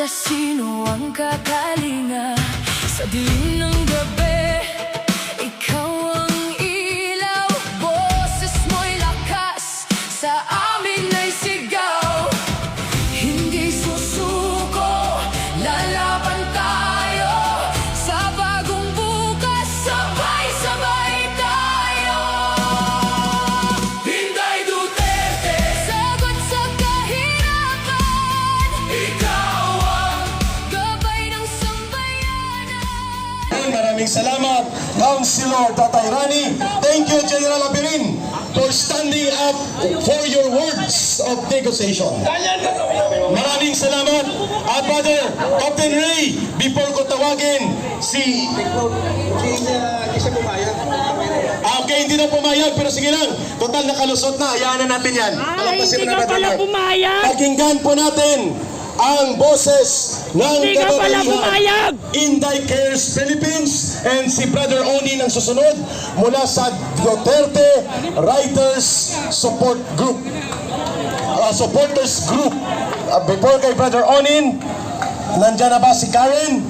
sa sino ang kakalinga sa dilim ng gabi. Ikaw ang ilaw, boses mo'y lakas, sa amin ay sigaw. Hindi susuko, lalaban tayo sa bagong bukas, sabay-sabay tayo. Inday Duterte, sagot sa kahirapan. Ikaw ang gabay ng sambayanan. Maraming salamat, Councilor Tatay Rani. Thank you, General Apirin, for standing up for your words of negotiation. Maraming salamat, Brother Captain Ray. Before ko tawagin si... Okay, hindi na pumayag, pero sige lang. Total nakalusot na, hayaan na natin yan. Hindi ka pala pumayag! Pakinggan po natin ang boses ng Hindi ka pala pumayag! Inday Cares Philippines and si Brother Onin ang susunod mula sa Duterte Writers Support Group. Supporters Group. Before kay Brother Onin, nandyan na ba si Karen?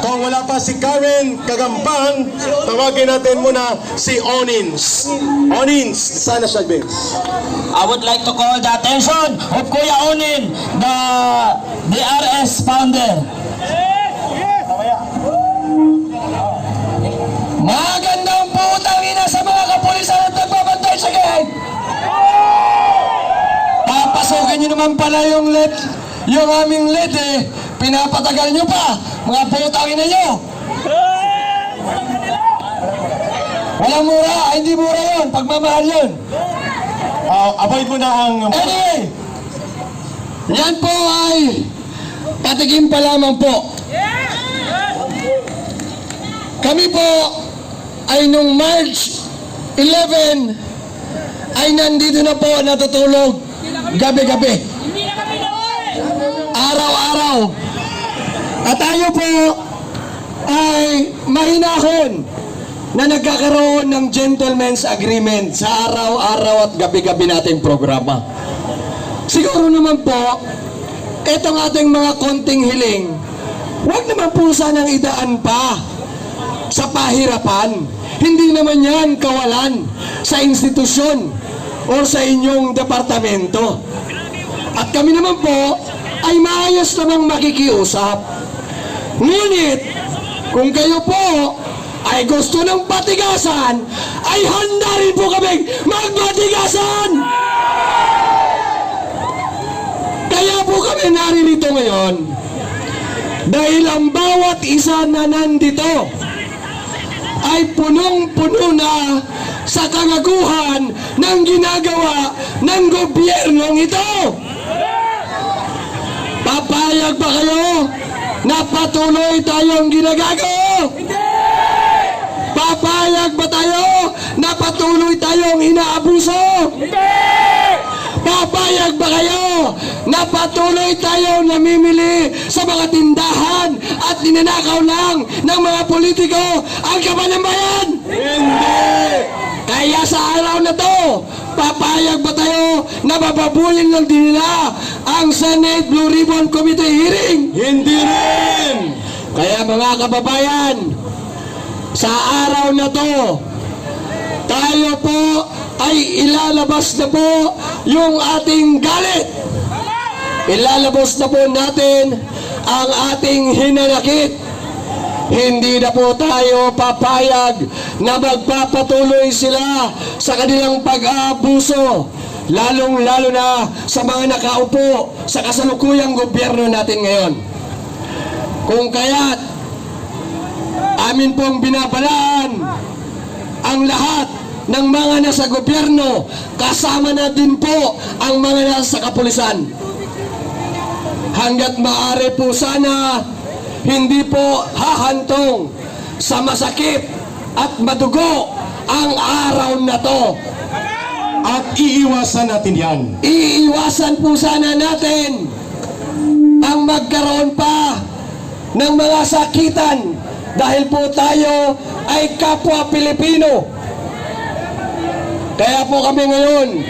Kung wala pa si Karen Kagampang, tawagin natin muna si Onins. Onins, sana siya, Vince. I would like to call the attention of Kuya Onin, the DRS founder. Magandang putang ina sa mga kapulisan at nagbabantay sa gate. Papasukin nyo naman pala yung aming lead eh. Pinapatagal nyo pa, mga putang ina nyo. Walang mura, hindi mura yun, pagmamahal yun. Avoid mo na ang... Anyway, yan po ay patigim pa lamang po. Kami po ay nung March 11 ay nandito na po natutulog gabi-gabi. Araw-araw. At tayo po ay mahinahon na nagkakaroon ng gentleman's agreement sa araw-araw at gabi-gabi nating programa. Siguro naman po, etong ating mga konting hiling, huwag naman po sanang idaan pa sa pahirapan. Hindi naman yan kawalan sa institusyon o sa inyong departamento. At kami naman po ay maayos namang makikiusap. Ngunit, kung kayo po ay gusto ng patigasan, ay handa rin po kami magpatigasan! Kaya po kami naririto ngayon dahil ang bawat isa na nandito ay punong-puno na sa kagaguhan ng ginagawa ng gobyernong ito. Papayag ba kayo na patuloy tayong ginagago? Papayag ba tayo na patuloy tayong inaabuso? Papayag ba kayo na patuloy tayong namimili sa mga tindahan at ninanakaw lang ng mga politiko ang kaban ng bayan? Hindi! Kaya sa araw na to, papayag ba tayo na bababulin lang din nila ang Senate Blue Ribbon Committee hearing? Hindi rin! Kaya mga kababayan, sa araw na to, tayo po ay ilalabas na po yung ating galit. Ilalabas na po natin ang ating hinanakit. Hindi na po tayo papayag na magpapatuloy sila sa kanilang pag-aabuso, lalong-lalo na sa mga nakaupo sa kasalukuyang gobyerno natin ngayon. Kung kaya't amin pong binabalaan ang lahat ng mga nasa gobyerno, kasama na din po ang mga nasa kapulisan. Hanggat maaari po sana hindi po hahantong sa masakit at madugo ang araw na to. At iiwasan natin yan. Iiwasan po sana natin ang magkaroon pa ng mga sakitan dahil po tayo ay kapwa Pilipino. Kaya po kami ngayon,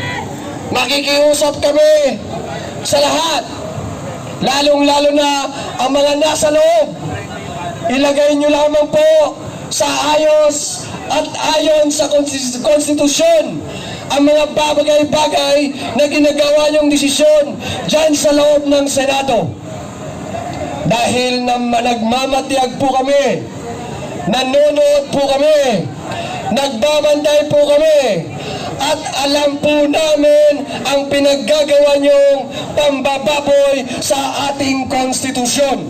makikiusap kami sa lahat lalong-lalo na ang mga nasa loob. Ilagay nyo lamang po sa ayos at ayon sa konstitusyon ang mga bagay-bagay na ginagawa niyong desisyon dyan sa loob ng Senado. Dahil nagmamatiyag po kami, nanonood po kami, nagbabantay po kami, at alam po namin ang pinaggagawa niyong pambababoy sa ating konstitusyon.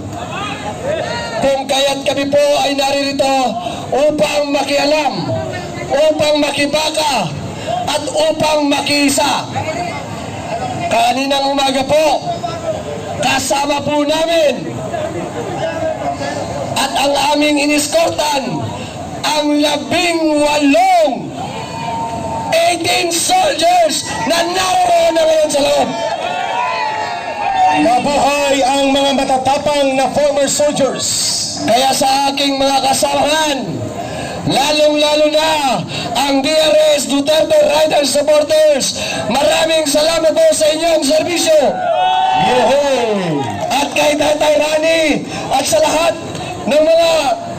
Kung kaya't kami po ay naririto upang makialam, upang makibaka, at upang makiisa. Kaninang umaga po, kasama po namin at ang aming iniskortan ang 18 soldiers na naroon na ngayon sa loob. Mabuhay ang mga matatapang na former soldiers. Kaya sa aking mga kasamahan, lalong-lalo na ang DRS Duterte Riders Supporters, maraming salamat po sa inyong serbisyo. Yehey! At kay Tatay Rani at sa lahat ng mga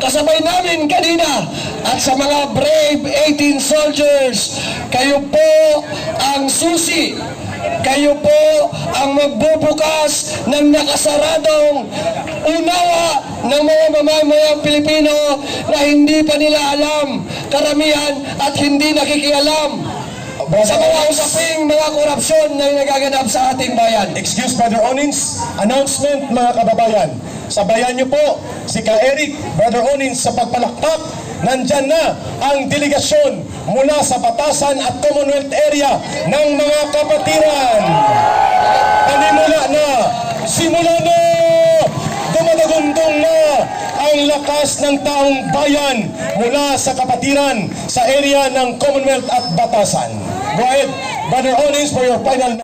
kasabay namin kanina at sa mga brave 18 soldiers, kayo po ang susi. Kayo po ang magbubukas ng nakasaradong unawa ng mga mamamayang Pilipino na hindi pa nila alam, karamihan at hindi nakikialam sa mga usaping mga korupsyon na nagaganap sa ating bayan. Excuse Brother Onins, announcement mga kababayan. Sabayan niyo po si Ka-Eric, Brother Onins sa pagpalakpak. Nandyan na ang delegasyon mula sa Batasan at Commonwealth area ng mga kapatiran. Panimula na, simula na, dumadagundong na ang lakas ng taong bayan mula sa kapatiran sa area ng Commonwealth at Batasan. Go ahead, Brother Onins, for your final